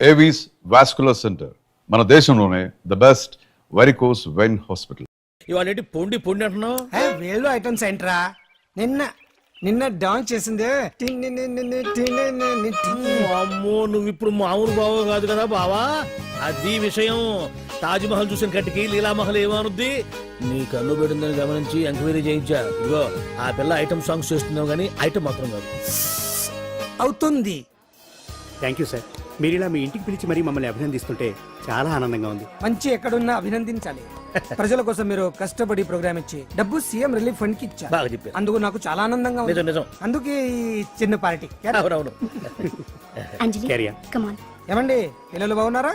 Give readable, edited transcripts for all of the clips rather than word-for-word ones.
Avis vascular centre, మన దేశంలోనే the best varicose vein hospital. ఇవాళ పొండి పొండి అంటున్నావు. వేలు ఐటమ్స్ ఏంట్రా? నిన్న డాన్స్ చేసిందే. అమ్మో, నువ్వు ఇప్పుడు మామూలు బావ కాదు కదా బావా. అది విషయం. తాజ్ మహల్ చూసిన కట్టికి లీలామహల్ ఏమనుద్ది? నీ కన్ను పెట్టిందని గమనించి ఎంక్వైరీ చేయించా. ఇగో ఆ పిల్ల ఐటమ్ సాంగ్స్ చేస్తున్నావు కానీ ఐటమ్ మాత్రం కాదు. అవుతుంది. Thank you sir. మీరు ఇలా మీ ఇంటికి పిలిచి మరీ మమ్మల్ని అభినందిస్తుంటే చాలా ఆనందంగా ఉంది. మంచి ఎక్కడున్నా అభినందించాలి. ప్రజల కోసం మీరు కష్టపడి ప్రోగ్రామ్ ఇచ్చి డబ్బు సీఎం రిలీఫ్ ఫండ్ కి ఇచ్చారు. బాగా చెప్పారు. అందుకు నాకు చాలా ఆనందంగా ఉంది. నిజం నిజం. అందుకే ఈ చిన్న పార్టీ. అవునవును. అంజలి, Carry on. come on. ఏమండి, పిల్లలు బాగున్నారా?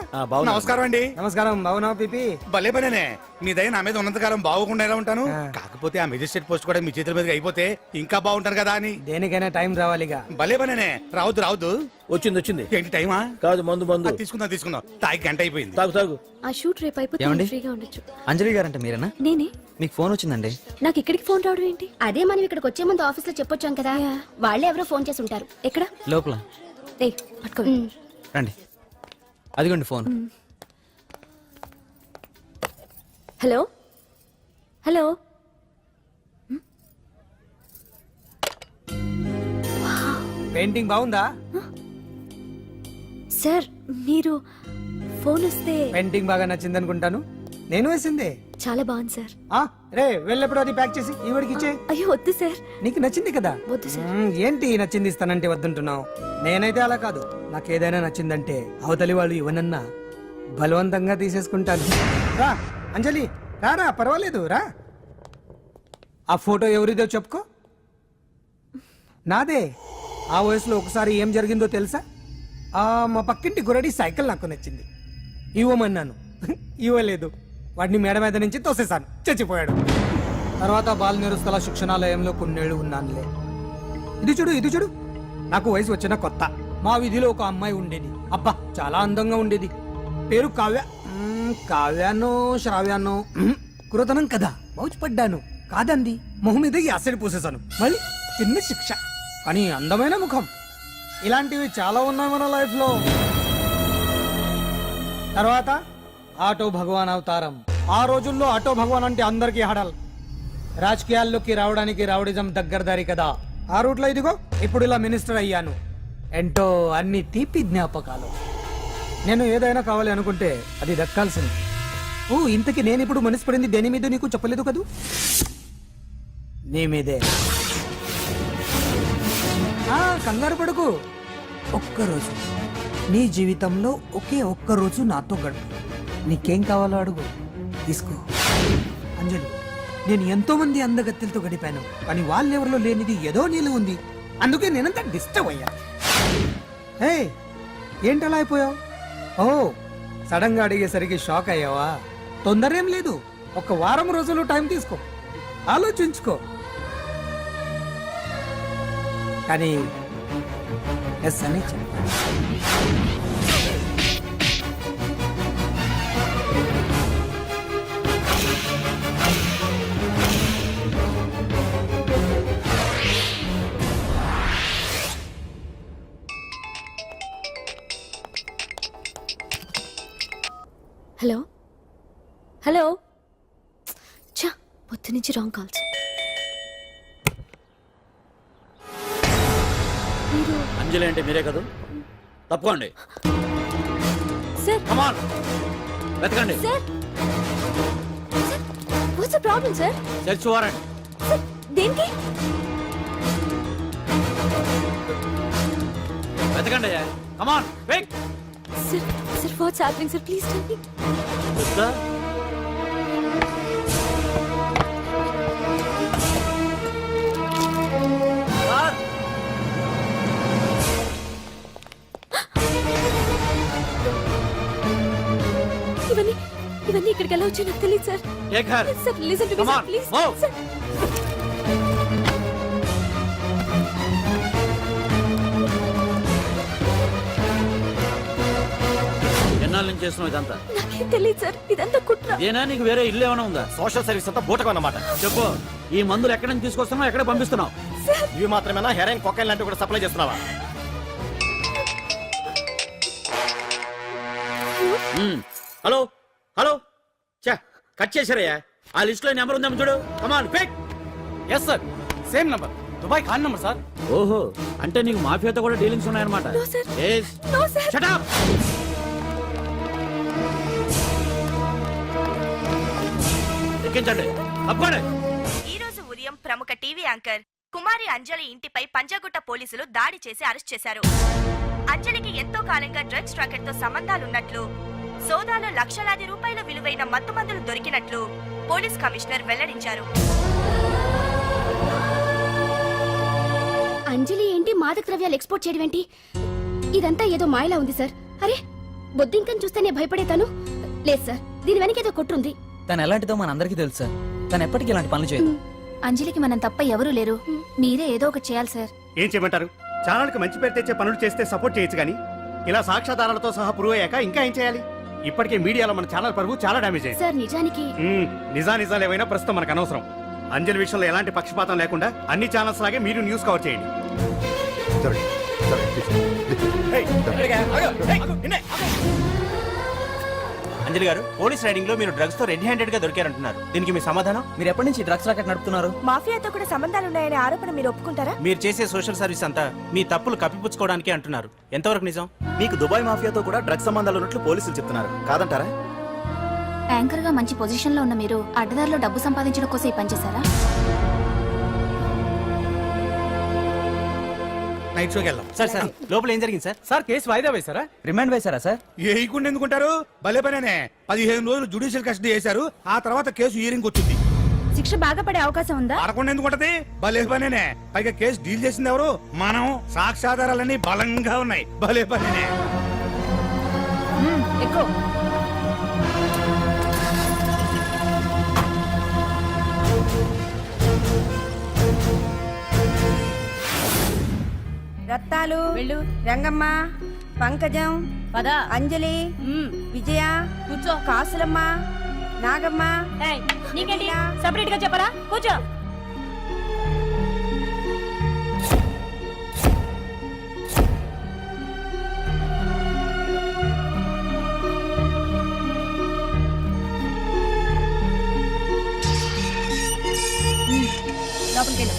నమస్కారం అండి. నమస్కారం. బాగున్నావా పిపి? భలే పనేనే. మీ దయ నా మీద ఉన్నంతకాలం బాగోకుండా ఎలా ఉంటాను. కాకపోతే ఆ మెజిస్ట్రేట్ పోస్ట్ కూడా మీ చేతుల మీదకి అయిపోతే ఇంకా బాగుంటాను కదా అని. దేనికైనా టైం రావాలిగా. భలే పనేనే. రావద్దు. వచ్చింది వచ్చింది. ఏంటి టైమా? కాదు, మందు. తీసుకుందాం. తాగి గంట అయిపోయింది. తాగు. ఆ షూట్ రేపు అయిపోతే ఫ్రీగా ఉండొచ్చు. అంజలి గారంటే మీరేనా? నేనే. మీకు ఫోన్ వచ్చిందండి. నాకు ఇక్కడికి ఫోన్ రావడం ఏంటి? అదే మనం ఇక్కడికి వచ్చే ముందు ఆఫీస్ లో చెప్పొచ్చాం కదా. వాళ్ళే ఎవరో ఫోన్ చేసి ఉంటారు. ఎక్కడ? లోపల. ఏయ్, పట్టుకో. రండి, అదిగోండి ఫోన్. Hello hello. పెయింటింగ్ బాగుందా? సార్, మీరు ఫోన్ వస్తే. పెయింటింగ్ బాగా నచ్చింది అనుకుంటాను. నేను వేసిందే. చాలా బాగుంది సార్. రే, వెళ్ళప్పుడు అది ప్యాక్ చేసి ఈవిడికి ఇచ్చే. అయ్యో వద్దు సార్. నీకు నచ్చింది కదా. వద్దు సార్. ఏంటి నచ్చింది ఇస్తానంటే వద్దుంటున్నావు? నేనైతే అలా కాదు. నాకు ఏదైనా నచ్చిందంటే అవతలి వాళ్ళు ఇవ్వనన్నా బలవంతంగా తీసేసుకుంటాను. రా అంజలి, రారా, పర్వాలేదు రా. ఆ ఫోటో ఎవరిదో చెప్పుకో. నాదే. ఆ వయసులో ఒకసారి ఏం జరిగిందో తెలుసా? మా పక్కింటి గురడి సైకిల్ నాకు నచ్చింది. ఇవ్వమన్నాను, ఇవ్వలేదు. వాడిని మేడ మీద నుంచి తోసేశాను, చచ్చిపోయాడు. తర్వాత బాల నిరుస్తల శిక్షణాలయంలో కొన్నేళ్లు ఉన్నానులే. ఇది చూడు. నాకు వయసు వచ్చిన కొత్త. మా వీధిలో ఒక అమ్మాయి ఉండేది. అబ్బా, చాలా అందంగా ఉండేది. పేరు కావ్య. కావ్యానో శ్రావ్యానో కురతనం కదా. మౌచిపడ్డాను. కాదండి, మొహం మీద యాసిడ్ పూసేశాను. మళ్ళీ చిన్న శిక్ష, కానీ అందమైన ముఖం. ఇలాంటివి చాలా ఉన్నాయి మన లైఫ్ లో. తర్వాత ఆటో భగవాన్ అవతారం. ఆ రోజుల్లో ఆటో భగవాన్ అంటే అందరికీ హడల్. రాజకీయాల్లోకి రావడానికి రౌడిజం దగ్గరదారి కదా. ఆ రూట్లో ఇదిగో ఇప్పుడు ఇలా మినిస్టర్ అయ్యాను. ఏంటో అన్ని తీపి జ్ఞాపకాలు. నేను ఏదైనా కావాలి అనుకుంటే అది దక్కాల్సింది. ఇంతకీ నేను ఇప్పుడు మనసు పడింది దేని మీద నీకు చెప్పలేదు కదూ? నీ మీదే. కంగారు పడుకు. ఒక్కరోజు నీ జీవితంలో ఒకే ఒక్కరోజు నాతో గడుపు. నీకేం కావాలో అడుగు, తీసుకో. అంజలి, నేను ఎంతో మంది అందగత్తెలతో గడిపాను, కానీ వాళ్ళెవరిలో లేనిది ఏదో నీళ్ళు ఉంది. అందుకే నేనంతా డిస్టర్బ్ అయ్యా. ఏంటలా అయిపోయావు? సడన్ గా అడిగేసరికి షాక్ అయ్యావా? తొందర ఏం లేదు. ఒక వారం రోజులు టైం తీసుకో, ఆలోచించుకో. కానీ ఎస్ అని చెప్పాను. Hello hello. చా, పొద్దు నుంచి రాంగ్ కాల్స్. అంజలి అంటే మీరే కదా? తప్పుకోండి సార్. కమాన్, వెతకండి. Sir, what's the problem sir? Search warrant. Sir, దేనికి? వెతకండి. కమాన్, wait. Sir, what's happening, sir? Please tell me. Sir? ఇవన్నీ ఇక్కడికి ఎలా వచ్చాయో నాకు తెలియదు sir. Sir, listen to me sir, please. Sir, ఎన్నాళ్ళ నుంచి చేస్తున్నావు ఇదంతా? నాకేం తెలియదు సార్, ఇదంతా కుట్ర. ఇదేనా నీకు వేరే ఇల్లు ఏమైనా ఉందా? సోషల్ సర్వీస్ అంతా బూటకం అన్నమాట. చెప్పు, ఈ మందులు ఎక్కడి నుంచి తీసుకొస్తున్నావు, ఎక్కడ పంపిస్తున్నావు? ఇవి మాత్రమేనా? హెరాయిన్, కొకైన్ లాంటివి కూడా సప్లై చేస్తున్నావా? హలో హలో చా కట్ చేశారయ్యా ఆ లిస్ట్ లో నెంబర్ ఉందేమో చూడు come on pick. Yes sir same number Dubai Khan number sir. ఓహో అంటే నీకు మాఫియాతో కూడా డీలింగ్స్ ఉన్నాయన్నమాట. Yes. Shut up. ఎక్కించండి అబ్బాడే. ఈ రోజు ఉదయం ప్రముఖ టీవీ యాంకర్ కుమారి అంజలి ఇంటిపై పంజాగుట్ట పోలీసులు దాడి చేసి అరెస్ట్ చేశారు. అంజలికి ఎంతో కాలంగా డ్రగ్స్ రాకెట్ తో సంబంధాలున్నట్లు, సోదాలో లక్షలాది రూపాయల విలువైన మత్తుమందులు దొరికినట్లు పోలీస్ కమిషనర్ వెల్లడించారు. అంజలి ఏంటి మాదక ద్రవ్యాలు ఎక్స్పోర్ట్ చేయడం ఏంటి? ఇదంతా ఏదో మాయలా ఉంది సార్. అరే బొద్దింకని చూస్తేనే భయపడేతాను. లేదు సార్, దీని వెనక ఏదో కొట్టుంది. తను ఎలాంటిదో మనందరికీ తెలుసు సార్. తను ఎప్పటికీ ఇలాంటి పనులు చేయదు. అంజలికి మనం తప్ప ఎవరూ లేరు. మీరే ఏదో ఒకటి చేయాలి సార్. ఏం చేయమంటారు? ఛానల్కి మంచి పేరు తెచ్చే పనులు చేస్తే సపోర్ట్ చేయొచ్చు కానీ ఇలా సాక్ష్యాధారాలతో సహా ప్రూవ్ అయ్యాక ఇంకా ఏం చేయాలి? ఇప్పటికే మీడియాలో మన ఛానల్ పరువు చాలా డ్యామేజ్ అయింది. సార్ నిజానికి నిజాలు ఏమైనా ప్రస్తుతం మనకు అనవసరం. అంజలి విషయంలో ఎలాంటి పక్షపాతం లేకుండా అన్ని ఛానల్స్ లాగే మీరు న్యూస్ కవర్ చేయండి. అంజలి గారు పోలీస్ రైడింగ్ లో మీరు డ్రగ్స్ తో రెడ్ హ్యాండెడ్ గా దొరికారంటున్నారు. దీనికి మీ సమాధానం? మీరు ఎప్పటి నుంచి డ్రగ్స్ రాకెట్ నడుపుతున్నారు? మాఫియాతో కూడా సంబంధాలున్నాయనే ఆరోపణ మీరు ఒప్పుకుంటారా? మీరు చేసే సోషల్ సర్వీస్ అంతా మీ తప్పులు కప్పిపుచ్చుకోవడానికే అంటున్నారు. ఎంతవరకు నిజం? మీకు దుబాయ్ మాఫియాతో కూడా డ్రగ్స్ సంబంధాలు ఉన్నట్లు పోలీసులు చెప్తున్నారు, కాదంటారా? యాంకర్ గా మంచి పొజిషన్ లో ఉన్న మీరు అడ్డదారిలో డబ్బు సంపాదించడం కోసం ఈ పనిచేశారా? నైట్ షోకి వెళ్దాం. సార్ సార్ లోపల ఏం జరిగింది సార్? సార్ కేసు వాయిదా వేశారా? రిమాండ్ వేశారా సార్? ఏయకుండా ఎందుకుంటారు? భలే పనేనే. 15 రోజులు జుడిషియల్ కస్టడీ చేశారు. ఆ తర్వాత కేసు హియరింగ్ వచ్చింది. శిక్ష బాగా పడే అవకాశం ఉందా? పడకుండా ఎందుకుంటది? భలే పనేనే. పైగా కేసు డీల్ చేసింది ఎవరు? మనం. సాక్ష్యాధారాలన్నీ బలంగా ఉన్నాయి. భలే పనేనే. ఎక్కువ రత్తాలు రంగమ్మ, పంకజం, అంజలి, విజయ, కూర్చో, కాసులమ్మ, నాగమ్మ. నీకేంటి సపరేట్ గా చెప్పరా? కూర్చో. లోపలికి వెళ్ళు.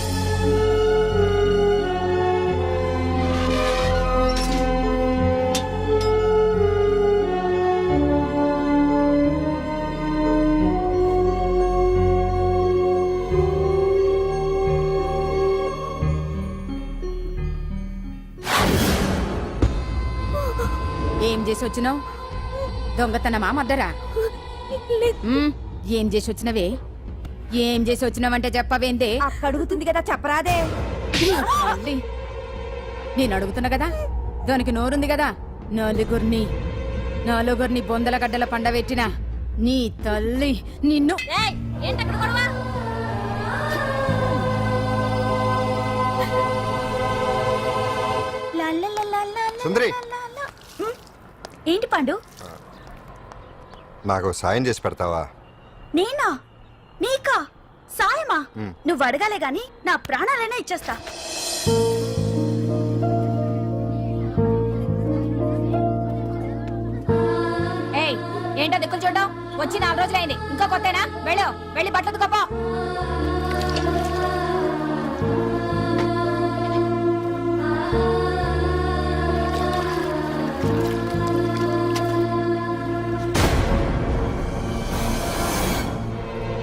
ఏం చేసి వచ్చినావు? దొంగతనమా మద్దరా? ఏం చేసి వచ్చినవే? ఏం చేసి వచ్చినావంటే చెప్పవేందే? అడుగుతుంది కదా, చెప్పరాదే. నేను అడుగుతున్నా కదా, దానికి నోరుంది కదా. నలుగురిని బొందల గడ్డల పండబెట్టిన నీ తల్లి నిన్ను. సుందరి, ఏంటి పండు? నాకు సాయం చేసి పెడతావా? నేనా? నీకా సాయమా? నువ్వు అడగాలే గాని నా ప్రాణాలైనా ఇచ్చేస్తా. ఏయ్ ఏంటో దిక్కులు చూడడం? వచ్చి 4 రోజులైంది, ఇంకా కొత్తేనా? వెళ్ళి బట్టలు కప్ప.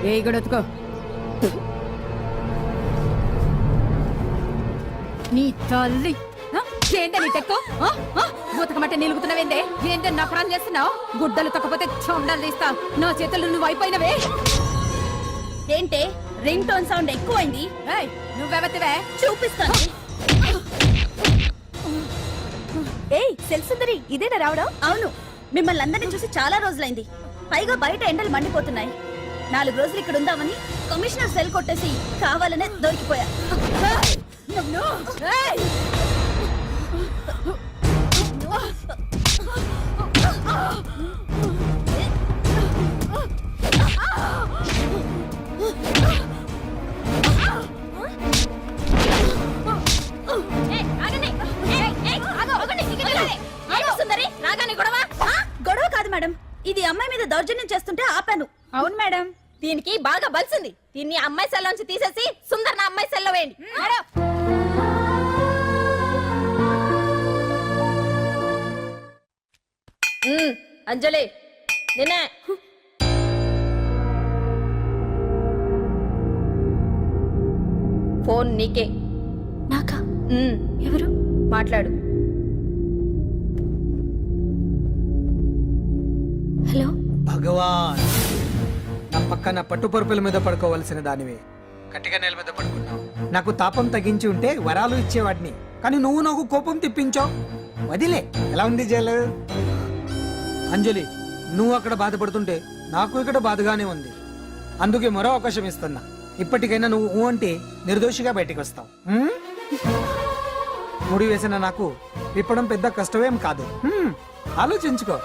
ఏ గడొత్తుకో. నీ తల్లి ఏంటే నీ టెక్కు? ఉతకమంటే నిలుగుతున్నావేందే? ఏంటే నఫరాలు చేస్తున్నావు? గుడ్డలు తొక్కపోతే చొండాలు తీస్తా. నా చేతులు నువ్వు అయిపోయినవే. ఏంటే రింగ్ టోన్ సౌండ్ ఎక్కువైంది? నువ్వెవతివే? చూపిస్తాను. ఏయ్ సెల్సుందరి, ఇదేనా రావడం? అవును, మిమ్మల్ని అందరినీ చూసి చాలా రోజులైంది. పైగా బయట ఎండలు మండిపోతున్నాయి. 4 రోజులు ఇక్కడ ఉందామని కమిషనర్ సెల్ కొట్టేసి కావాలనే దొరికిపోయా. గొడవ కాదు మేడం, ఇది అమ్మాయి మీద దౌర్జన్యం చేస్తుంటే ఆపాను. అవును మేడం. దీనికి బాగా బలిసింది. దీన్ని అమ్మాయి సెల్లోంచి తీసేసి సుందర్ నా అమ్మాయి సెల్లో వేయండి. అంజలి నిన్నే. ఫోన్ నీకే. నాకా? ఎవరు? మాట్లాడు. హలో. భగవాన్, నా పక్కన పట్టుపరుపుల మీద పడుకోవలసిన దానివే కట్టిగా నేల మీద పడుకున్నావు. నాకు తాపం తగ్గించి ఉంటే వరాలు ఇచ్చేవాడిని, కానీ నువ్వు నాకు కోపం తెప్పించావు. వదిలే. ఎలా ఉంది జైలు? అంజలి, నువ్వు అక్కడ బాధపడుతుంటే నాకు ఇక్కడ బాధగానే ఉంది. అందుకే మరో అవకాశం ఇస్తున్నా. ఇప్పటికైనా నువ్వు ఊ అంటే నిర్దోషిగా బయటికి వస్తావు. ముడి వేసిన నాకు విప్పడం పెద్ద కష్టమేం కాదు. ఆలోచించుకో.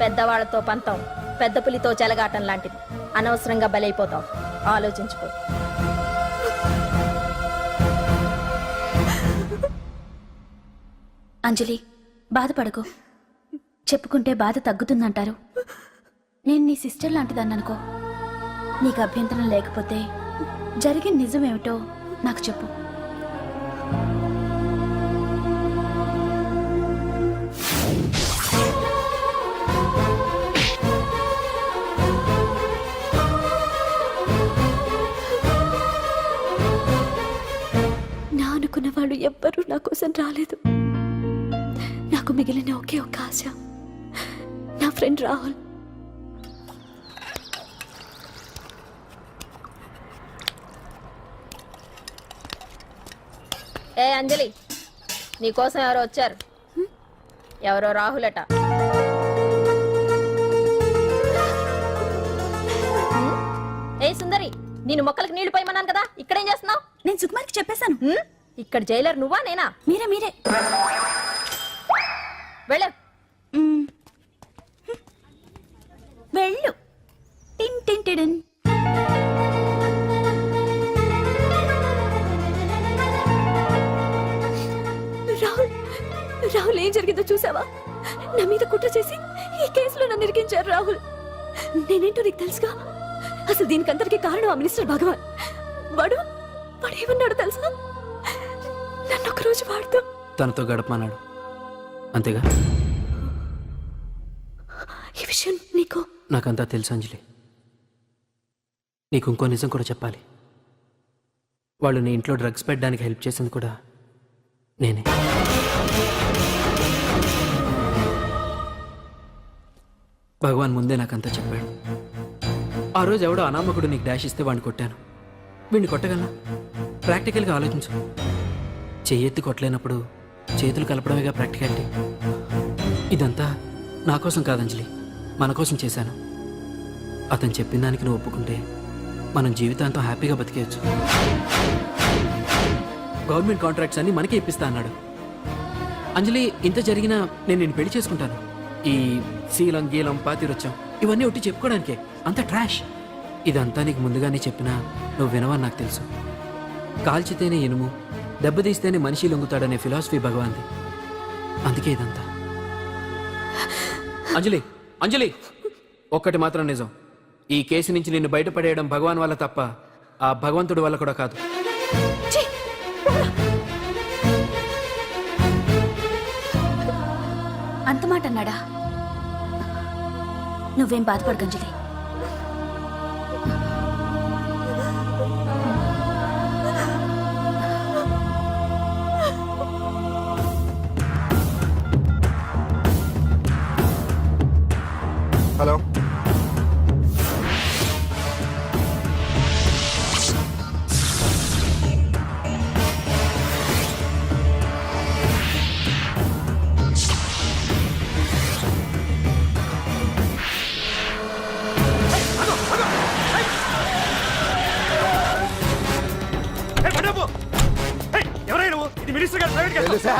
పెద్దవాళ్లతో పంతం పెద్ద పులితో చెలగాటం లాంటిది. అనవసరంగా బలైపోతావు. ఆలోచించుకో. అంజలి, బాధపడకు. చెప్పుకుంటే బాధ తగ్గుతుందంటారు. నేను నీ సిస్టర్ లాంటిదాన్ని అనుకో. నీకు అభ్యంతరం లేకపోతే జరిగిన నిజమేమిటో నాకు చెప్పు. నా అనుకున్న వాళ్ళు ఎవ్వరూ నా కోసం రాలేదు. నాకు మిగిలిన ఒకే ఒక్క ఆశ నా ఫ్రెండ్ రాహుల్. ఏ అంజలి, నీకోసం ఎవరో వచ్చారు. ఎవరో రాహులట. ఏ సుందరి, నేను మొక్కలకు నీళ్లు పోయమన్నాను కదా, ఇక్కడేం చేస్తున్నావు? నేను సుకుమార్కి చెప్పేశాను. ఇక్కడ జైలర్ నువ్వా నేనా? మీరే. వెళ్ళ. వెళ్ళు. టిన్ టిన్ టిడిన్. రాహుల్ ఏం జరిగిందో చూసావా? నా మీద కుట్ర చేసి ఈ కేసులో నన్ను ఇరికించారు రాహుల్. నేనేంటో నీకు తెలుసుగా. అసలు దీనికంతటికి కారణం ఆ మినిస్టర్ భగవాన్. వాడు ఏమన్నాడు తెలుసా? నన్ను ఒక రోజు వాడుతూ తనతో గడపమన్నాడు, అంతేగా? ఈ విషయం నీకు నాకంతా తెలుసు అంజలి. నీకు ఇంకో నిజం కూడా చెప్పాలి. వాళ్ళు నీ ఇంట్లో డ్రగ్స్ పెట్టడానికి హెల్ప్ చేసింది కూడా నేనే. భగవాన్ ముందే నాకంతా చెప్పాడు. ఆ రోజు ఎవడో అనామకుడు నీకు డాష్ ఇస్తే వాడిని కొట్టాను. వీడిని కొట్టగలనా? ప్రాక్టికల్గా ఆలోచించు. చెయ్యెత్తి కొట్టలేనప్పుడు చేతులు కలపడమేగా ప్రాక్టికాలిటీ. ఇదంతా నా కోసం కాదంజలి, మన కోసం చేశాను. అతను చెప్పిన దానికి నువ్వు ఒప్పుకుంటే మనం జీవితాంతం హ్యాపీగా బతికేయచ్చు. గవర్నమెంట్ కాంట్రాక్ట్స్ అన్ని మనకే ఇప్పిస్తా అన్నాడు. అంజలి, ఇంత జరిగినా నేను నిన్ను పెళ్లి చేసుకుంటాను. ఈ శీలం గీలం పాతిరొచ్చాం ఇవన్నీ ఒట్టి చెప్పుకోవడానికే. అంత ట్రాష్. ఇదంతా నీకు ముందుగానే చెప్పినా నువ్వు వినవని నాకు తెలుసు. కాల్చితేనే ఇనుము, దెబ్బతీస్తేనే మనిషి లొంగుతాడనే ఫిలాసఫీ భగవాన్ది. అందుకే ఇదంతా. అంజలి, ఒక్కటి మాత్రం నిజం. ఈ కేసు నుంచి నిన్ను బయటపడేయడం భగవాన్ వల్ల తప్ప ఆ భగవంతుడి వల్ల కూడా కాదు. అంత మాట అన్నాడా? నువ్వేం బాధపడకు అంజలి. హలో. ఎవరైనా నువ్వు? ఇది మినిస్టర్ గారు ప్రైవేట్ గెస్ట్ హౌస్. తెలుసా?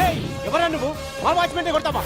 ఏయ్! ఎవరా నువ్వు? మా వాచ్మెన్ కొడతావా?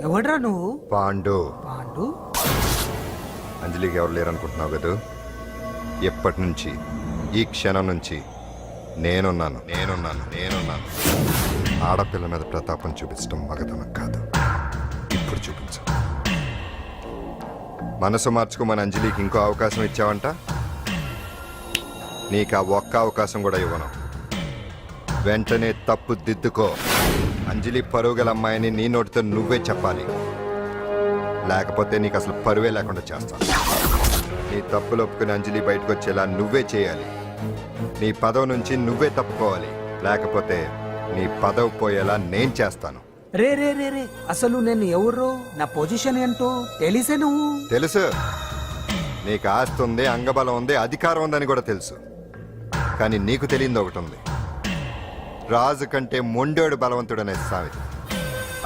ఎవడ్రా నువ్వు? పాండు. పాండు? అంజలికి ఎవరు లేరనుకుంటున్నావు కదా? ఎప్పటి నుంచి, ఈ క్షణం నుంచి నేనున్నాను. ఆడపిల్ల మీద ప్రతాపం చూపించడం మగతనం కాదు. ఇప్పుడు చూపించు. మనసు మార్చుకోమని అంజలికి ఇంకో అవకాశం ఇచ్చావంట. నీకు ఆ ఒక్క అవకాశం కూడా ఇవ్వను. వెంటనే తప్పు దిద్దుకో. అంజలి పరువుగల అమ్మాయిని నీ నోటితో నువ్వే చెప్పాలి, లేకపోతే నీకు అసలు పరువే లేకుండా చేస్తాను. నీ తప్పులు ఒప్పుకుని అంజలి బయటకు వచ్చేలా నువ్వే చేయాలి. నీ పదవి నుంచి నువ్వే తప్పుకోవాలి, లేకపోతే నీ పదవి పోయేలా నేను చేస్తాను. రే రే రే రే అసలు నేను ఎవరో, నా పొజిషన్ ఏంటో తెలిసే నువ్వు. తెలుసు, నీకు ఆస్తి ఉంది, అంగబలం ఉంది, అధికారం ఉందని కూడా తెలుసు. కానీ నీకు తెలియంది ఒకటి ఉంది. రాజు కంటే మొండోడు బలవంతుడనే సామెత.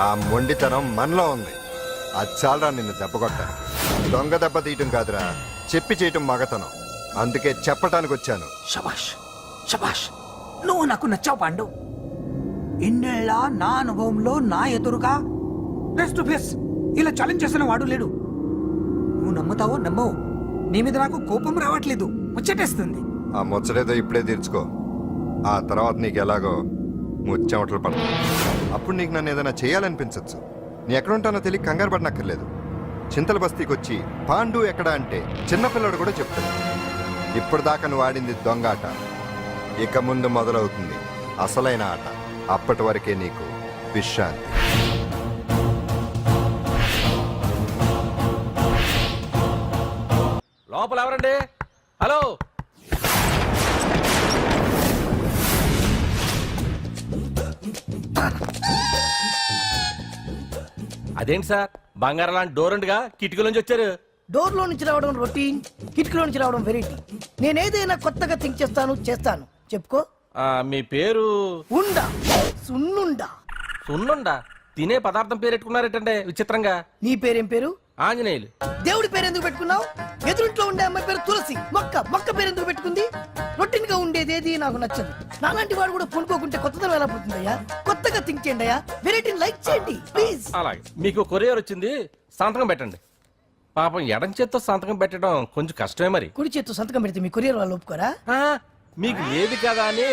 ఆ మొండితనం మనలో ఉంది. అది చాలరా నిన్ను దెబ్బకొట్టాను. దొంగ దెబ్బ తీయటం కాదురా, చెప్పి చేయటం మగతనం. అందుకే చెప్పటానికి వచ్చాను. శబాష్ శబాష్, నువ్వు నాకు నచ్చావు పాండు. ఇన్నేళ్ళ నా అనుభవంలో నా ఎదురుగా ఫేస్ టు ఫేస్ ఇలా ఛాలెంజ్ చేసిన వాడు లేడు. నువ్వు నమ్ముతావో నమ్మవు, నీ మీద నాకు కోపం రావట్లేదు, ముచ్చటేస్తుంది. ఆ ముచ్చటేదో ఇప్పుడే తీర్చుకో. ఆ తర్వాత నీకు ఎలాగో ముచ్చెమటలు పడతాయి. అప్పుడు నీకు నన్ను ఏదైనా చేయాలనిపించచ్చు. నీ ఎక్కడుంటానో తెలియ కంగారు పడనక్కర్లేదు. చింతల బస్తీకి వచ్చి పాండు ఎక్కడ అంటే చిన్నపిల్లడు కూడా చెప్తాడు. ఇప్పుడు దాకా నువ్వు ఆడింది దొంగ ఆట, ఇక ముందు మొదలవుతుంది అసలైన ఆట. అప్పటి వరకే నీకు విశ్రాంతి. లోపల ఎవరండి? హలో, అదేంటి సార్, బంగారం లాంటి డోర్ ఉండగా కిటికీలోంచి వచ్చారు? డోర్ లో నుంచి రావడం రొటీన్, కిటికీలో నుంచి రావడం వెరైటీ. నేనేదైనా కొత్తగా థింక్ చేస్తాను. చెప్పుకో. మీ పేరు? ఉండా, సున్నుండా. సున్నుండా? తినే పదార్థం పేరు పెట్టుకున్నారేటండి విచిత్రంగా. నీ పేరేం పేరు? ఆంజనేయులు. దేవుడి పేరు ఎందుకు పెట్టుకున్నావు? ఎదురింట్లో ఉండే అమ్మాయి పేరు తులసి. మొక్క పేరు ఎందుకు పెట్టుకుంది? రొటీన్ గా ఉండేదేది నాకు నచ్చదు. నాలాంటి వాడు కూడా పూనుకోకుంటే కొత్తదనం ఎలా పుడుతుందయ్యా? కొత్తగా థింక్ చేయండి అయ్యా, వెరైటీని లైక్ చేయండి ప్లీజ్. అలాగే, మీకు కొరియర్ వచ్చింది, సంతకం పెట్టండి. పాపం ఎడం చేత్తో సంతకం పెట్టడం కొంచెం కష్టమే మరి. కుడి చేత్తో సంతకం పెడితే మీ కొరియర్ వాళ్ళు ఒప్పుకోరా? మీకు లేదు కదా అని.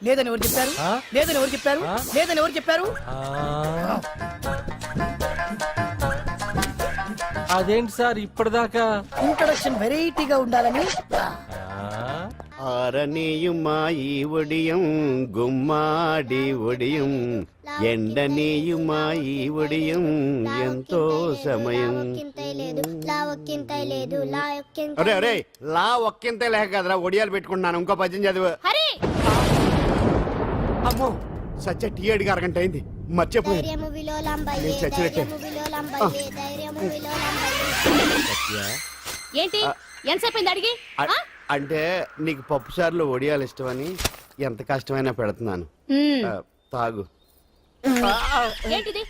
లేదని ఎవరు చెప్పారు? లేదని ఎవరు చెప్పారు? లేదని ఎవరు చెప్పారు? అదేంటి సార్ ఇప్పటిదాకా? ఇంట్రొడక్షన్ వెరైటీగా ఉండాలని. ఆరనీయుమాయి ఒడియం గుమ్మాడి ఒడియం, ఎండనీయుమాయి ఒడియం ఎంతో సమయం. అరే అరే, లా ఒక్కింతే లేక కదరా ఒడియాలు పెట్టుకుంటున్నాను. ఇంకో పద్యం చదివు. అమ్మో, సత్య టీ అడిగి అరగంట అయింది, మర్చిపోయింది. నేను చచ్చినట్టే. ఏంటి ఎంతసేపు అడిగి ఆ? అంటే నీకు పప్పు సార్లు ఒడియాలు ఇష్టమని ఎంత కష్టమైనా పెడుతున్నాను మ్మ్. తాగు ఏంటిది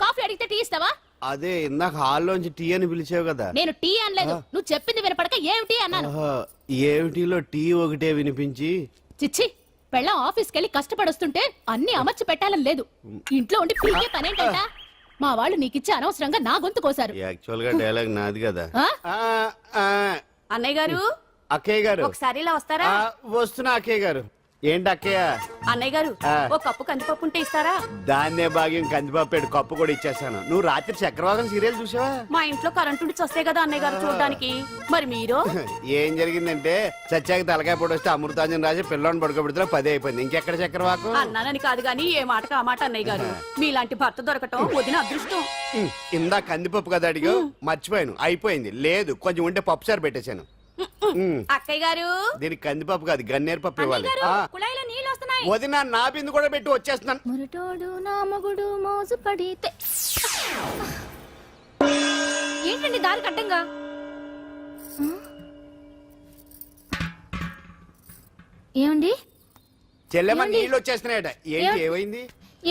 కాఫీ అడిగితే టీ ఇస్తావా? అదే ఇందాక హాల్లోంచి టీ అని పిలిచావు కదా నేను టీ అనలేదు, నువ్వు చెప్పింది వినపడక ఏమిటి అన్నాను. ఏమిటిలో టీ ఒకటే వినిపించి చిచ్చి, పెళ్ళం ఆఫీస్కి వెళ్ళి కష్టపడొస్తుంటే అన్ని అమర్చి పెట్టాలని లేదు. ఇంట్లో ఉండి పీకే పనేంటంట? మా వాళ్ళు నీకిచ్చే అనవసరంగా నా గొంతు కోసారు. యాక్చువల్ గా డైలాగ్ నాది కదా. ఆ? అన్నయ్య గారు, అక్కయ్య గారు ఒకసారి ఇలా వస్తారా? వస్తున్నా అక్కయ్య గారు. ఏంటి అక్కయ్య? అన్నయ్య గారు, ఒక కప్పు కందిపప్పు ఉంటే ఇస్తారా? దాన్నే భాగ్యం కందిపాపేడు కప్పు కూడా ఇచ్చేసాను. నువ్వు రాత్రి చక్రవాదం సీరియల్ చూసావా? మా ఇంట్లో కరెంటు ఉండి వస్తే కదా అన్నయ్య గారు చూడడానికి. మరి మీరు? ఏం జరిగిందంటే చచ్చాక తలకాయ పొడి వస్తే అమృతాంజన్ రాజు పిల్లని పడుకోబెడితే 10 అయిపోయింది. ఇంకెక్కడ చక్రవాకం? అన్నానని కాదు గాని ఏ మాటకు ఆ మాట అన్నయ్య గారు. మీలాంటి భర్త దొరకటం వదిన అదృష్టం. ఇందా కందిపప్పు కదా అడిగా, మర్చిపోయాను. అయిపోయింది. లేదు, కొంచెం ఉంటే పప్పు సార్ పెట్టేశాను. అక్కయ్య గారు, దీనికి కందిపప్పు కాదు గన్నేరు పప్పు ఇవ్వాలి. కుళాయిలో నీళ్ళు వస్తున్నాయి. వదిన నా బిందు కూడా పెట్టి వచ్చేస్తున్నాను. మురటోడు నా మగుడు మోజు పడితే. ఏంటండి దారి కట్టంగా? ఏమండి? చెల్లెమ్మ నీళ్ళు వచ్చేస్తున్నాయట. ఏంటి ఏమైంది?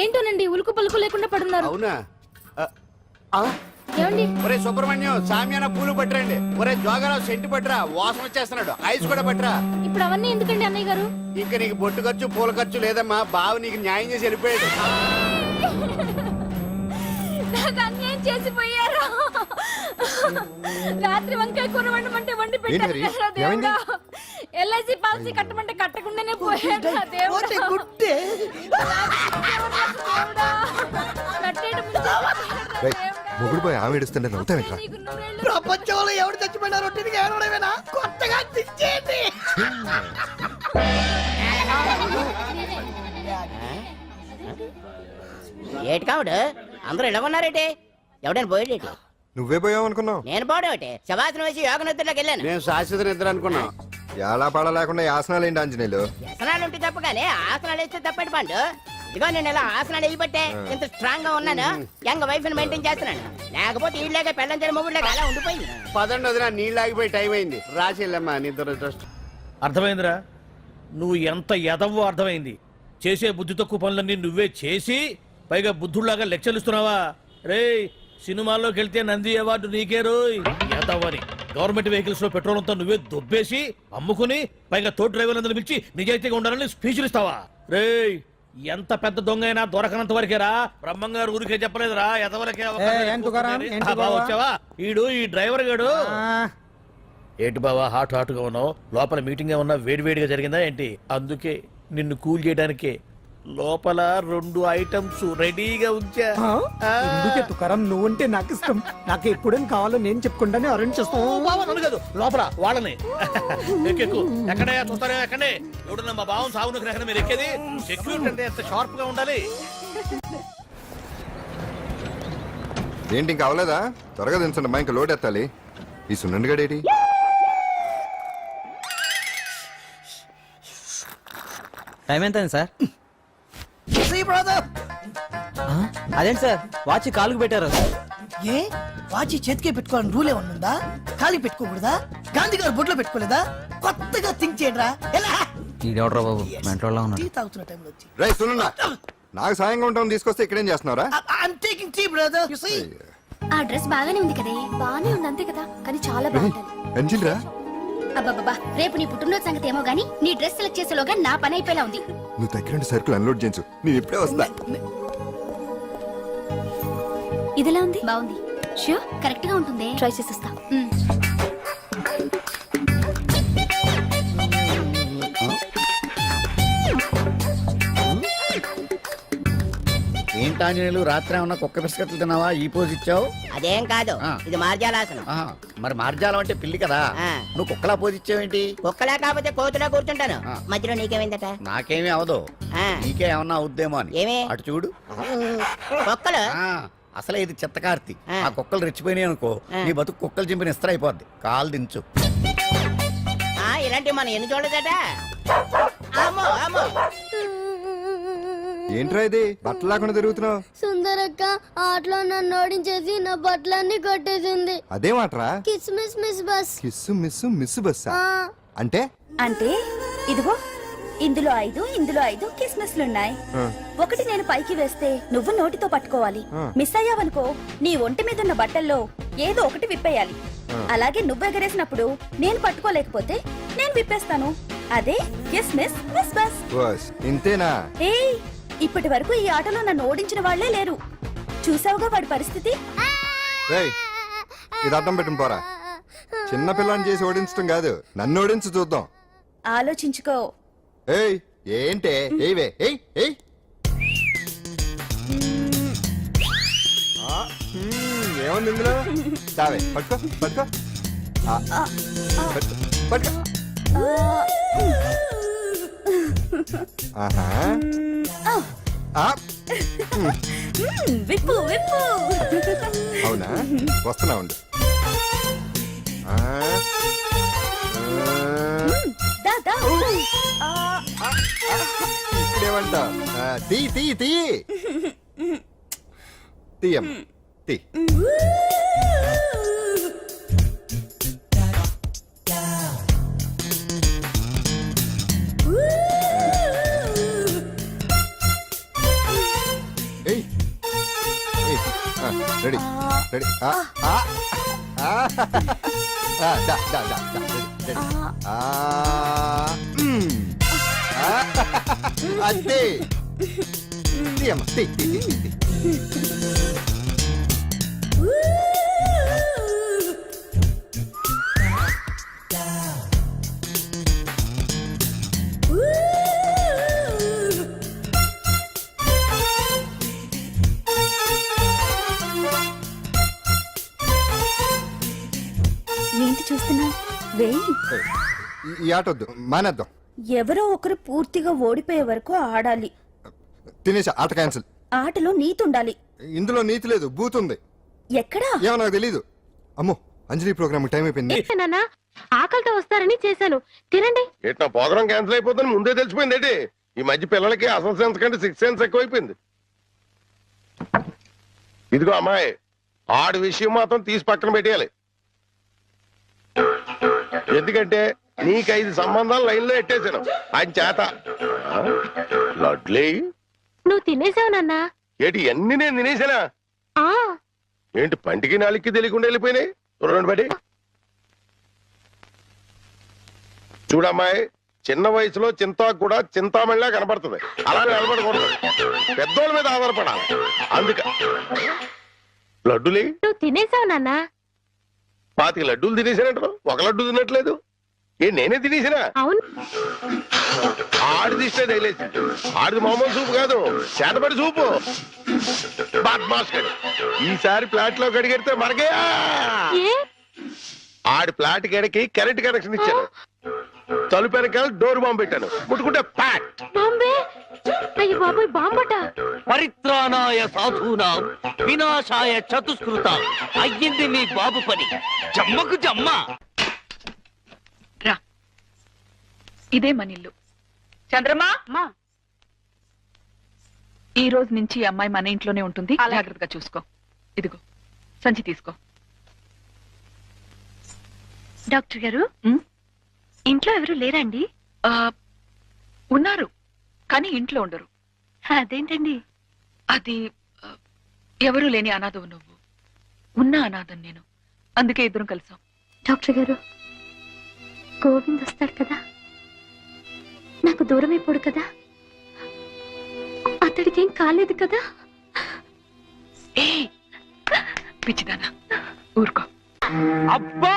ఏంటోనండి ఉలుకు పలుకు లేకుండా పడున్నారు. అవునా? ఆ? ఏమండి? ఒరే సుబ్రహ్మణ్యం, సామ్యాన పూలు పట్టరండి. ఒరే జోగరావు సెంటు పట్టరా, వాసన వచ్చేస్తున్నాడు. ఐస్ కూడా పట్టరా. ఇప్పుడు అవన్నీ ఎందుకండి అన్నయ్య గారు? ఇంకా నీకు బొట్టు ఖర్చు పూల ఖర్చు లేదమ్మా. బావ నీకు న్యాయం చేసి వెళ్ళిపోయాడు. నాకు అన్యాయం చేసిపోయారు. రాత్రి వంకాయ కూర వండమంటే వండి పెట్టారు కదా దేవుడా. ఎల్ఐసి పాలసీ కట్టమంటే కట్టకుండానే పోయాడు నా దేవుడా. గుట్టే మొగుడు పోయి ఆమె ఏడుస్తుంటే నవ్వుతావేంట్రా? ప్రపంచంలో ఎవరు చచ్చిపోయినా రొట్టెని ఏడవడమేనా? కొత్తగా తెచ్చేయండి. ఏటి కావుడు అందరూ ఇలా ఉన్నారేటి? ఎవడైనా పోయేటి? నువ్వే పోయావు అనుకున్నావు. నేను పోవడం శవాసనం వేసి యోగ నిద్రలోకి వెళ్ళాను. నేను శాశ్వత నిద్ర అనుకున్నా. ఎలా పాడ లేకుండా ఆసనాలు ఏంటి ఆంజనేయులు? వ్యసనాలు ఉంటే తప్ప కానీ ఆసనాలు వేస్తే తప్పటి పండు. ఇదిగో నేను ఇలా ఆసనాలు వేయబట్టే ఇంత స్ట్రాంగ్ గా ఉన్నాను. యంగ్ వైఫ్ ని మెయింటైన్ చేస్తున్నాను. లేకపోతే ఇళ్ళగా పెళ్ళం చెడు మొగుళ్ళగా అలా ఉండిపోయింది. పదండి వదిన, నీళ్ళు ఆగిపోయి టైం అయింది. రాసి వెళ్ళమ్మా నిద్ర ట్రస్ట్. అర్థమైందిరా? నువ్వు ఎంత ఎదవో అర్థమైంది. చేసే బుద్ధి తక్కువ పనులన్నీ నువ్వే చేసి పైగా బుద్ధుళ్లాగా లెక్చర్లు ఇస్తున్నావా? రేయ్, సినిమాల్లోకి వెళ్తే నంది అవార్డు నీకే రోయ్. ఎదవని గవర్నమెంట్ వెహికల్స్ లో పెట్రోల్ అంతా నువ్వే దొబ్బేసి అమ్ముకుని పైగా తోటి డ్రైవర్లందరూ పిలిచి నిజాయితీగా ఉండాలని స్పీచ్లు ఇస్తావా? రేయ్, ఎంత పెద్ద దొంగ అయినా దొరకనంత వరకేరా. బ్రహ్మంగారు ఊరికే చెప్పలేదురా ఎదవలకే వచ్చావా? ఈడు ఈ డ్రైవర్ గాడు. ఏంటి బావా హాట్ గా ఉన్నావు? లోపల మీటింగ్ ఏమన్నా వేడివేడిగా జరిగిందా ఏంటి? అందుకే నిన్ను కూల్ చేయడానికే లోపల 2 ఐటమ్స్ రెడీగా ఉంచా. ఎందుకే తుకారం, నువ్వంటే నాకు ఇష్టం. నాకు ఎప్పుడేం కావాలో నేను చెప్పుకుంటానే అరేంజ్ చేస్తాను. కాదు లోపల వాళ్ళని ఎక్కెక్కు. ఎక్కడయ్యా చూస్తారా? ఎక్కడే ఎవడన్నా మా బావం సాగునకు ఎక్కడ మీరు ఎక్కేది? సెక్యూరిటీ అంటే ఎంత షార్ప్ గా ఉండాలి. ఏంటి ఇంకా అవలేదా? త్వరగా దించండి మా ఇంకా లోడ్ ఎత్తాలి. ఈ సున్నండి గడేటి? టైం ఎంత సార్? అదేంటి సార్ వాచ్ కాలుకు పెట్టారు? ఏ వాచి చేతికే పెట్టుకోవాలని రూల్ ఏమన్నా ఉందా? ఖాళీ పెట్టుకోకూడదా? గాంధీ గారు బొట్లో పెట్టుకోలేదా? కొత్తగా థింక్ చేయండి రా. ఈడెవడ్రా బాబు మెంటోళ్ళ టీ తాగుతున్న టైంలో వచ్చి రై సునన్నా, నాకు సాయంగా ఉంటాం తీసుకొస్తే ఇక్కడేం చేస్తున్నారా? I'm taking tea, brother. You see? ఆ డ్రెస్ బాగానే ఉంది కదే. బాగానే ఉంది అంతే కదా, కానీ చాలా బాగుంటుంది. అంజిల్రా, అబ్బబ్బబ్బా, రేపు నీ పుట్టినరోజు సంగతి ఏమో గానీ నీ డ్రెస్ సెలెక్ట్ చేసేలోగా నా పని అయిపోయేలా ఉంది. నువ్వు దగ్గర సరుకులు అన్లోడ్ చేయించు, నేను ఇప్పుడే వస్తా. ఇదిలా ఉంది? బాగుంది. ష్యూర్ కరెక్ట్ గా ఉంటుంది. ట్రై చేసేస్తా. ఏంటాంజనేయులు రాత్రి ఏమన్నా కుక్క బిస్కెట్లు తిన్నావా? ఈ పోజ్ ఇచ్చావు. అదేం కాదు, ఇది మార్జాలాసనం. మరి మార్జాలం అంటే పిల్లి కదా, నువ్వు కుక్కలా పోజ్ ఇచ్చావేంటి? కుక్కలా కాకపోతే కోతులా కూర్చుంటాను. మధ్యలో నీకేమైందట? నాకేమీ అవదు, నీకే ఏమన్నా అవుద్దేమో అని. ఏమి? అటు చూడు. కుక్కలు అసలే ఇది చెత్తకార్తి. ఆ కుక్కలు రెచ్చిపోయినాయి అనుకో, నీ బతుకు కుక్కలు చింపిన ఇస్త్ర అయిపోద్ది. కాలు దించు. ఇలాంటివి మనం ఎన్ని చూడదట. అమ్మో అమ్మో ఏంట్రా ఇది బట్టలు లేకుండా తిరుగుతున్నావు? సుందరక్క ఆటలో నన్ను ఓడించేసి నా బట్టలన్నీ కొట్టేసింది. అదేమాట్రా? Kiss miss miss bus. Kiss miss బస్సా అంటే? అంటే ఇదిగో ఇందులో 5 కిస్మిస్లున్నాయి. ఒకటి నేను పైకి వేస్తే నువ్వు నోటితో పట్టుకోవాలి. మిస్ అయ్యావనుకో నీ ఒంటి మీద ఉన్న బట్టల్లో ఏదో ఒకటి విప్పేయాలి. అలాగే నువ్వు ఎగరేసినప్పుడు నేను పట్టుకోలేకపోతే నేను విప్పేస్తాను. అదే కిస్మిస్ మిస్ బస్. బస్ ఇంతేనా? ఏయ్, ఇప్పటి వరకు ఈ ఆటలో నన్ను ఓడించిన వాళ్లే లేరు. చూసావుగా వాడి పరిస్థితి. రేయ్, ఇది అర్థం పెట్టుకుని పోరా. చిన్న పిల్లని చేసి ఓడించడం కాదు, నన్ను ఓడించి చూద్దాం. ఆలోచించుకో. ఏయ్ ఏంటే? ఏవే ఏయ్ ఏయ్. ఏముంది ఇందులో? దావే పట్టుకో పట్టుకో పట్టుకో. ఆహా. విప్పు విప్పు. అవునా? వస్తున్నా ఉండు. ఇక్కడేమంట? తీ తీ తీ తీయం తీ. ఏయ్ రెడీ రెడీ. అదే తీయమ్మ తీ తీ తీ తీ. ఏంటి చూస్తున్నావు? వేయి. ఈ ఆట వద్దు, మానేద్దాం. ఎవరో ఒకరు పూర్తిగా ఓడిపోయే వరకు ఆడాలి. తినేసా, ఆట క్యాన్సిల్. ఆటలో నీతి ఉండాలి. ఇందులో నీతి లేదు, బూత్ ఉంది. ఎక్కడా? ఏమో నాకు తెలీదు. అమ్మో, అంజలి ప్రోగ్రామ్ టైం అయిపోయింది. ఆకలితో వస్తారని చేశాను, తినండి. ఏంటి నా ప్రోగ్రామ్ క్యాన్సిల్ అయిపోతుందని ముందే తెలిసిపోయింది ఏంటి? ఈ మధ్య పిల్లలకి అసలు సెన్స్ కంటే 6th సెన్స్ ఎక్కువైపోయింది. ఇదిగో అమ్మాయి, ఆడి విషయం మాత్రం తీసి పక్కన పెట్టేయాలి. ఎందుకంటే నీకు 5 సంబంధాలు లైన్లో ఎట్టేశాను ఆయన చేత. లడ్లీ, నువ్వు తినేసావు నాన్న. ఏంటి అన్ని నేను తినేసానా? ఏంటి పంటికి నాలుగుకి తెలియకుండా వెళ్ళిపోయినాయి? రెండు బడి చూడమ్మాయి, చిన్న వయసులో చింతాకు కూడా చింతామణిలా కనపడుతుంది. అలా నిలబడకూడదు, పెద్దోళ్ళ మీద ఆధారపడాలి. అందుక లడ్డులే, నువ్వు తినేసావు నాన్న. 25 లడ్డూలు తినేసానంటారు, ఒక లడ్డు తినట్లేదు. నేనే తినేసినా? అవును. ఆడిది ఇష్టే తగిలేసి, ఆడిది మామూలు సూపు కాదు, చేతపడి సూపు. బాద్మాష్ గడి ఈసారి ఫ్లాట్ లో కడిగెడితే మరగే. ఆడి ఫ్లాట్ గడికి కరెంట్ కనెక్షన్ ఇచ్చాను. తలుపు వెనకాల డోర్ బాంబు పెట్టాను, ముట్టుకుంటే ప్యాట్. అయ్యో బాబోయ్, బాంబట. పరిత్రాణాయ సాధూనాం వినాశాయ చతుష్కృత. అయ్యింది మీ బాబు పని. జమ్మకు జమ్మ. రా, ఇదే మన ఇల్లు. చంద్రమా, ఈ రోజు నుంచి ఈ అమ్మాయి మన ఇంట్లోనే ఉంటుంది. జాగ్రత్తగా చూసుకో. ఇదిగో సంచి తీసుకో. డాక్టర్ గారు, ఇంట్లో ఎవరు లేరండి? ఉన్నారు, కానీ ఇంట్లో ఉండరు. అదేంటండి? అది ఎవరూ లేని అనాథవు నువ్వు, ఉన్న అనాథం నేను. అందుకే ఇద్దరం కలిసాం. డాక్టర్ గారు, గోవింద్ వస్తాడు కదా, నాకు దూరం అయిపోడు కదా, అతడికి ఏం కాలేదు కదా? ఏ పిచ్చిదానా, ఊరుకో. అబ్బా,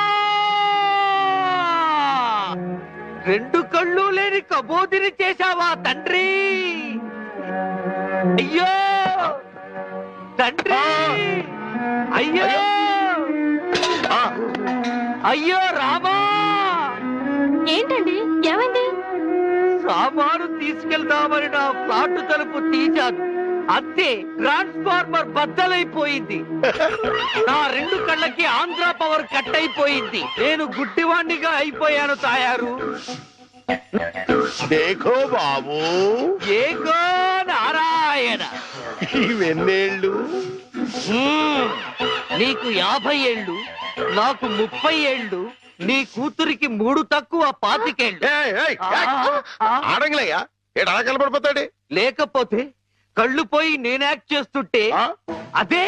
2 కళ్ళు లేని కబోదిని చేశావా తండ్రి? అయ్యో తండ్రి, అయ్యో అయ్యో రామా. ఏంటండి, ఏమైంది? సామాను తీసుకెళ్దామని నా ఫ్లాట్ తలుపు తీశాను, అంతే ట్రాన్స్ఫార్మర్ బద్దలైపోయింది. నా 2 కళ్ళకి ఆంధ్ర పవర్ కట్ అయిపోయింది. నేను గుడ్డివాణ్ణిగా అయిపోయాను తాయారు. దేఖో బాబు, ఏకో నారాయణ. నారాయణ. ఇవెన్నేళ్ళు నీకు 50 ఏళ్ళు, నాకు 30 ఏళ్ళు, నీ కూతురికి 3 తక్కువ 25 ఏళ్ళు. ఆడంగిలయ్యా ఏడు అలా కలపడిపోతాడు. లేకపోతే కళ్ళు పోయి నేను యాక్ట్ చేస్తుంటే, అదే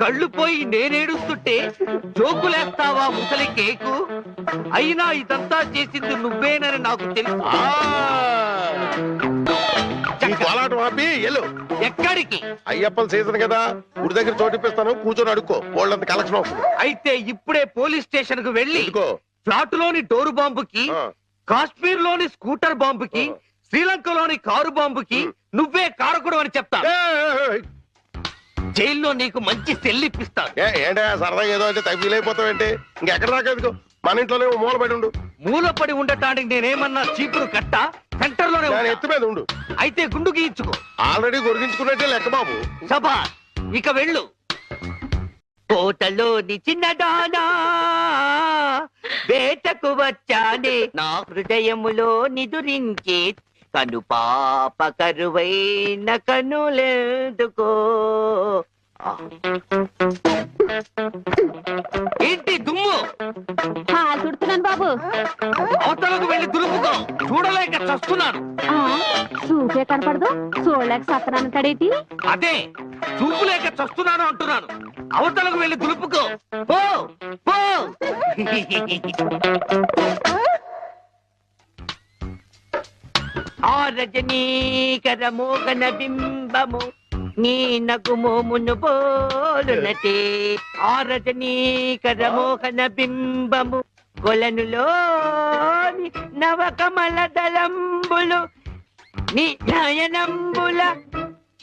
కళ్ళు పోయి నేనేడుస్తుంటే జోకులేస్తావా ముసలి కేకు? అయినా ఇదంతా చేసింది నువ్వేనని నాకు తెలుసు. కోలాటం ఆపి ఎల్లు. ఎక్కడికి? అయ్యప్పల సీజన్ కదా, గుడి దగ్గర చోటిప్పిస్తాను, కూర్చొని అడుక్కో. వాళ్ళంత కలెక్షన్ అవుతుంది. అయితే ఇప్పుడే పోలీస్ స్టేషన్ కు వెళ్ళి ఫ్లాట్ లోని డోరు బాంబుకి, కాశ్మీర్ లోని స్కూటర్ బాంబుకి, శ్రీలంకలోని కారు బాంబుకి నువ్వే కారకుడు అని చెప్తా. జైల్లో నీకు మంచి సెల్లిప్పిస్తాను. ఏంటా సరదా ఏదో అంటే ఫీల్ అయిపోతావేంటి? ఇంకెక్కడ దాకా ఎందుకు, మన ఇంట్లోనే మూలపడి ఉండు. మూలపడి ఉండటానికి నేనేమన్నా చీపురు కట్ట? సెంటర్ లోనే ఎత్తు మీద ఉండు. అయితే గుండు గీయించుకో. ఆల్రెడీ గొరిగించుకున్నట్టే లెక్క బాబు. సభా ఇక వెళ్ళు. కోటలోని చిన్నదానా వేటకు వచ్చానే, నా హృదయములో నిదురించే కను పాప కరువైన కనులెందుకో. ఏంటి దుమ్ము? చుడుతున్నాను బాబు. అవతలకు వెళ్ళి దులుపుకో, చూడలేక చస్తున్నాను. చూపే కనపడదు, చూడలేక సత్తనాను కడేటి. అదే చూపులేక చస్తున్నాను అంటున్నాను. అవతలకు వెళ్ళి దులుపుకో, పో పో. ఆ రజనీకర మోగన బింబము నీ నగుమోమును పోలునటే. ఆ రజనీకర మోహన బింబము కొలనులోని నవకమల దళంబులు నీ నయనంబుల.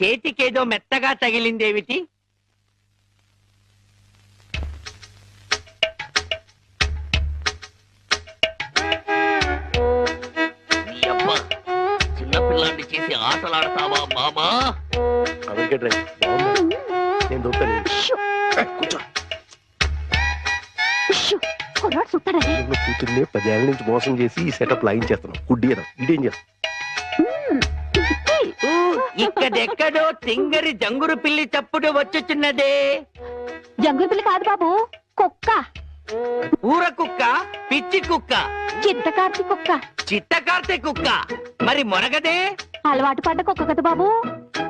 చేతికేదో మెత్తగా తగిలిందేమిటి? చిన్నపిల్లాన్ని చేసి ఆటలాడతావా మామా? నేను దొరుకుతాను. కూతుర్ని 10 ఏళ్ళ నుంచి మోసం చేసి ఈ సెటప్ లాగించేస్తున్నాం. గుడ్డి ఇదేం చేస్తాం? ఇక్కడెక్కడో తింగరి జంగురు పిల్లి చప్పుడు వచ్చుచున్నదే. జంగురు పిల్లి కాదు బాబు, కుక్క. ఊర కుక్క, పిచ్చి కుక్క, చిత్తకార్తి కుక్క. చిత్తకార్తె కుక్క. మరి మొరగదే? అలవాటు పడ్డ కుక్క కదా బాబు,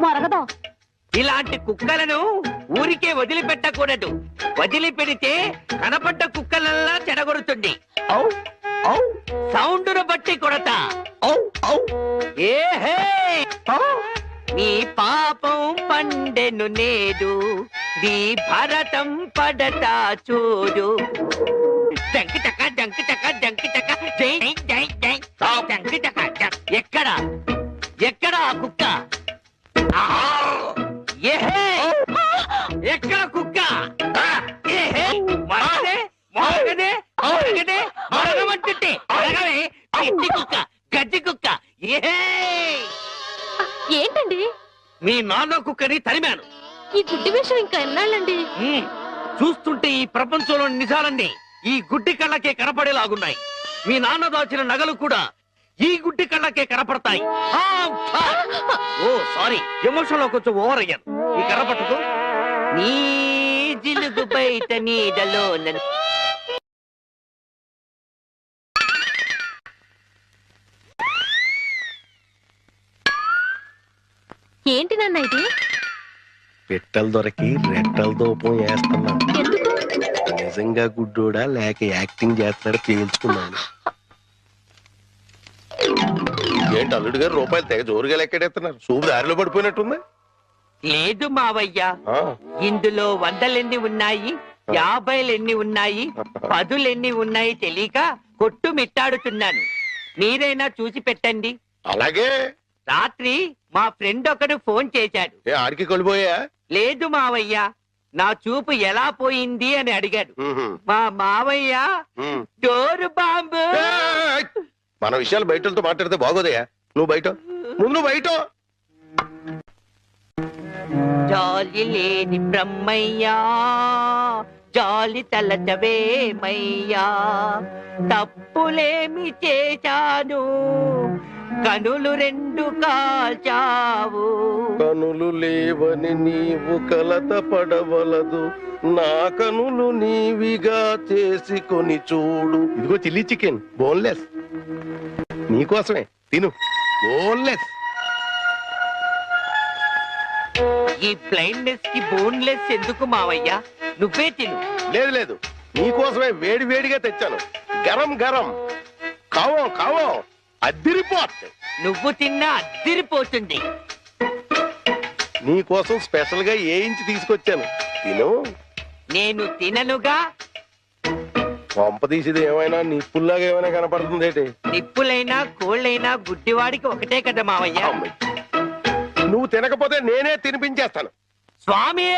మొరగదు. ఇలాంటి కుక్కలను ఊరికే వదిలిపెట్టకూడదు. వదిలిపెడితే కనపడ్డ కుక్కలల్లా చెడగొడుతుంది. సౌండును బట్టి కొడతా. ఏహే, నీ పాపం పండెను నేడు, నీ భరతం పడతా చూడు. జంకి చక్క జంకి చక్క జంకి చక్క జై జై జై జంకి చక్క. ఎక్కడ ఎక్కడ ఆ కుక్క? ఏహే, ఎక్కడ కుక్క? ఏహే, మరగదే మరగదే మరగదే మరగమంటుంటే మరగవే. గడ్డి కుక్క, గడ్డి కుక్క. ఏహే, ఏంటండి మీ నాన్న కుక్కని తరిమాను. ఈ గుడ్డి విషయం ఇంకా ఎన్నాళ్ళండి? చూస్తుంటే ఈ ప్రపంచంలోని నిజాలన్నీ ఈ గుడ్డి కళ్ళకే కనపడేలాగున్నాయి. మీ నాన్న దాచిన నగలు కూడా ఈ గుడ్డి కళ్ళకే కనపడతాయి. ఓ సారీ, ఎమోషన్ లో కొంచెం ఓవర్ అయ్యాను. ఈ కనపడదు. నీ జిలుగు బయట నీడలో ఏంటి నాన్న ఇది? పెట్టలు దొరికి రెట్టల దూపం వేస్తున్నా. ఎందుకు? నిజంగా గుడ్డోడా లేక యాక్టింగ్ చేస్తున్నాడు తేల్చుకున్నాను. ఏంటి అల్లుడు గారు రూపాయలు తెగ జోరుగా లెక్కెడేస్తున్నారు? సూపు దారిలో పడిపోయినట్టుంది. లేదు మావయ్య, ఇందులో 100 ఉన్నాయి, 50 ఉన్నాయి, 10 ఉన్నాయి తెలియక కొట్టు మిట్టాడుతున్నాను. మీరైనా చూసి పెట్టండి. అలాగే. రాత్రి మా ఫ్రెండ్ ఒకడు ఫోన్ చేశాడు. ఆడికి కొలిపోయా? లేదు మావయ్య, నా చూపు ఎలా పోయింది అని అడిగాడు. మా మావయ్య డోరు బాంబు. మన విషయాలు బయటతో మాట్లాడితే బాగోదయా. నువ్వు బయట, ముందు బయట. జాలి లేని బ్రహ్మయ్యా, జాలి తలచవేమయ్యా, తప్పులేమి చేశాను, కనులు రెండు కాల్చావు. కనులు లేవని నీవు కలత పడవలదు, నా కనులు నీవిగా చేసుకొని చూడు. ఇదిగో చిల్లీ చికెన్ బోన్లెస్, నీకోసమే తిను. బోన్లెస్. ఈ బ్లైండ్నెస్ కి బోన్లెస్ ఎందుకు మావయ్య? నువ్వే తిను. లేదు లేదు, నీకోసమే వేడి వేడిగా తెచ్చాను. గరం గరం. కావో కావో, అద్దిరిపోత్. నువ్వు తిన్నా అద్దిరిపోతుంది. నీకోసం స్పెషల్ గా ఏ ఇంచి తీసుకొచ్చాను, తిను. నేను తిననుగా. పంప తీసేది ఏమైనా నిప్పుల్లాగా ఏమైనా కనపడుతుంది ఏంటి? నిప్పులైనా కోళ్ళైనా గుడ్డివాడికి ఒకటే కదా మావయ్య. నువ్వు తినకపోతే నేనే తినిపించేస్తాను. స్వామి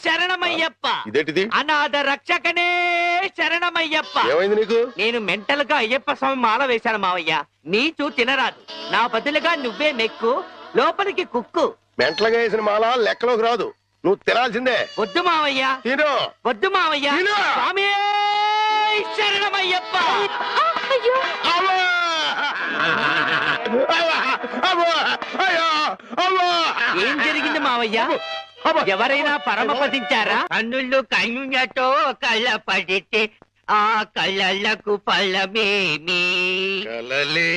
శరణమయ్యప్ప. ఇదేంటిది? అనాథ రక్షకనే శరణమయ్యప్ప. ఏమైంది నీకు? నేను మెంటల్ గా అయ్యప్ప స్వామి మాల వేశాను మావయ్య. నీచు తినరాదు, నా బదులుగా నువ్వే మెక్కు, లోపలికి కుక్కు. మెంటలుగా వేసిన మాల లెక్కలోకి రాదు, నువ్వు తినాల్సిందే. వద్దు మావయ్య, తిను. వద్దు మావయ్య. తిను. స్వామి శరణమయ్యప్ప. అయ్యో అవ్వా! అవ్వా! అవ్వా! అయ్యో! అవ్వా! ఏం జరిగింది మావయ్య? అవ్వా! ఎవరైనా పరమపదించారా? కన్నుళ్ళు కన్నులతో కళ్ళ పడితే ఆ కళ్ళకు ఫలమేమి? కలలే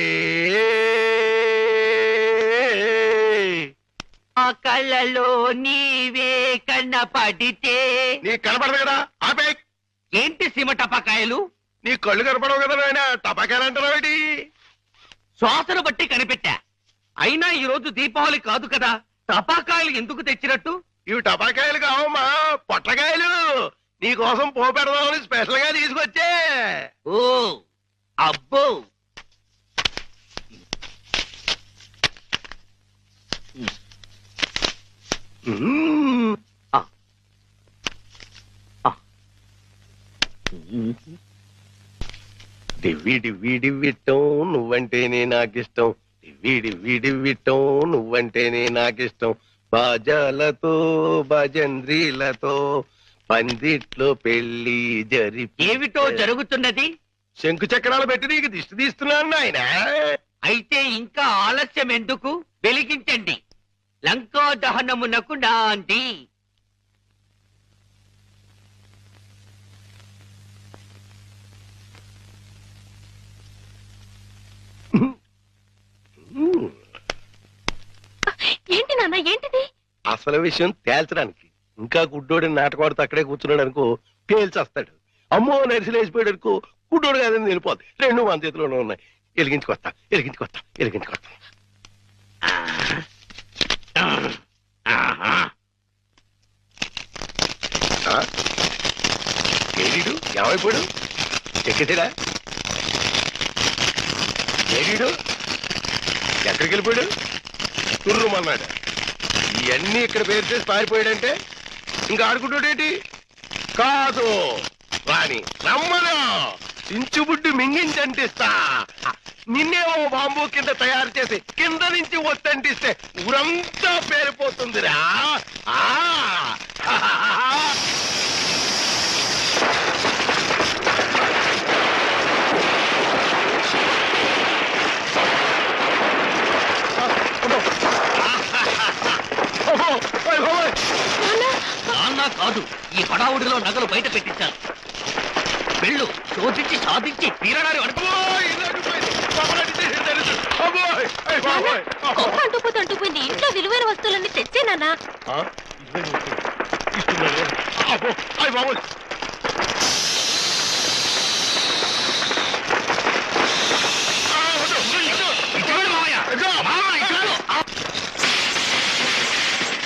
ఆ కళ్ళలో నీవే కన్న పడితే. నీ కనపడదు కదా, ఆపే. ఏంటి సీమ టపాకాయలు? నీ కళ్ళు కనపడవు కదా నాయన, టపాకాయలు అంటారా? శ్వాసను బట్టి కనిపెట్టా. అయినా ఈ రోజు దీపావళి కాదు కదా, టపాకాయలు ఎందుకు తెచ్చినట్టు? ఇవి టపాకాయలు కావమ్మా, పొట్లకాయలు. నీ కోసం పోపెడదామని స్పెషల్ గా తీసుకొచ్చే. ఓ అబ్బో, డివ్వి డివ్వి డివ్విట్టం నువ్వంటేనే నాకిష్టం. డివ్వి డివ్వి డివ్విట్టం నువ్వంటేనే నాకిష్టం. బాజాలతో భజంద్రీలతో పందిట్లో పెళ్లి జరిపి. ఏమిటో జరుగుతున్నది? శంకు చక్రాలు పెట్టి నీకు దిష్టి తీస్తున్నాను నాయన. అయితే ఇంకా ఆలస్యం ఎందుకు? వెలిగించండి. లంకా దహనమునకు నాంది. ఏంటి నాన్న, ఏంటిది? అసలు విషయం తేల్చడానికి. ఇంకా గుడ్డోడి నాటకవాడితో అక్కడే కూర్చున్నాడు అనుకో, పేల్చేస్తాడు. అమ్మో నరిసిలేసిపోయాడు అనుకో, గుడ్డోడు కాదని వెళ్ళిపోద్ది. రెండు మన చేతిలోనే ఉన్నాయి. ఎలిగించుకొస్తా ఎలిగించుకొస్తా ఎలిగించుకొస్తా. ఏడీడు ఏమైపోయాడు? ఎక్కేసాడా? ఏడీడు ఎక్కడికి వెళ్ళిపోయాడు? తుర్రుమన్నాడు. ఇవన్నీ ఇక్కడ పేరు చేసి పారిపోయాడంటే ఇంకా ఆడుకుంటాడేంటి? కాదు రాని రమ్మను, చించుబుడ్డి మింగించంటిస్తా. నిన్నేమో బాంబు కింద తయారు చేసి కింద నుంచి ఒత్తంటిస్తే ఊరంతా పేరిపోతుందిరా. నాన్న కాదు, ఈ హడావుడిలో నగలు బయట పెట్టించాను. వెళ్ళు, శోధించి సాధించి తీరడారి అడుగు. అంటుపోయింది. ఇంట్లో విలువైన వస్తువులన్నీ తెచ్చేనా? బాబోయ్